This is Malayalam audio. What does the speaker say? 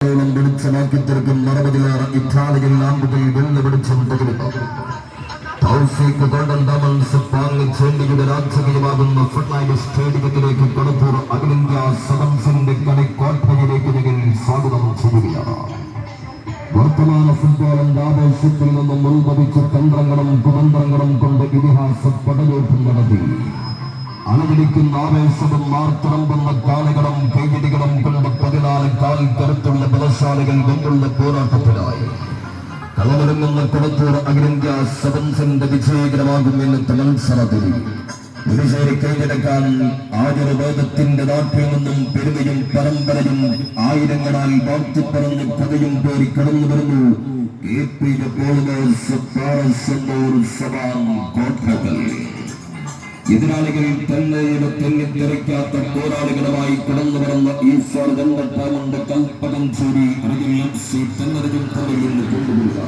വെളിച്ചമാക്കി തീർക്കും മറവതിലേറെ ഇറ്റാലിയൻ ലാമ്പുകൾ വെള്ള വെളിച്ചം പകരുന്നു. ചേണ്ടിയുടെ രാജകീയമാകുന്ന ഫുട്ലൈൻ സ്റ്റേഡിയത്തിലേക്ക് കടപ്പൂർ അഖിലേന്ത്യാ സെവൻസിന്റെ കളിക്കോട്ടയിലേക്ക് നിങ്ങൾ സ്വാഗതം ചെയ്യുകയാണ്. വർത്തമാന ഫുട്ബോളിന്റെ ആവേശത്തിൽ നിന്നും ഉത്ഭവിച്ച തന്ത്രങ്ങളും കുതന്ത്രങ്ങളും കൊണ്ട് ഇതിഹാസ പടയോട്ടം നടത്തി അണവിടിക്കുന്ന ആവേശവും മാർത്തിറമ്പുന്ന കാലുകളും കൈയടികളും കൊണ്ട് 14 കാൽ കരുത്തുള്ള ബലശാലികൾ കൊണ്ടുള്ള പോരാട്ടത്തിനായി കളമൊരുങ്ങുന്ന കുളത്തൂർ അഖിലേന്ത്യാ സെവൻസിന്റെ വിജയകരമാകും ഇന്നത്തെ മത്സരത്തിൽ ഉരുശേരി കൈയടക്കാൻ ആചാര വേദത്തിന്റെ നാട്ടിൽ നിന്നും പെരുമയും പരമ്പരയും ആയിരങ്ങളാൽ വാഴ്ത്തിപ്പറഞ്ഞ് കഥയും പേരി കടന്നു വരുന്നു. എതിരാളികൾ തന്നെയുടെ തെന്നിത്തെറിക്കാത്ത പോരാളികളുമായി കടന്നു വരുന്ന ഈശ്വർ രണ്ടട്ടാമുണ്ട് കൽപ്പകം ചൂരി തെന്നറിയും കൊണ്ടുപോവുക.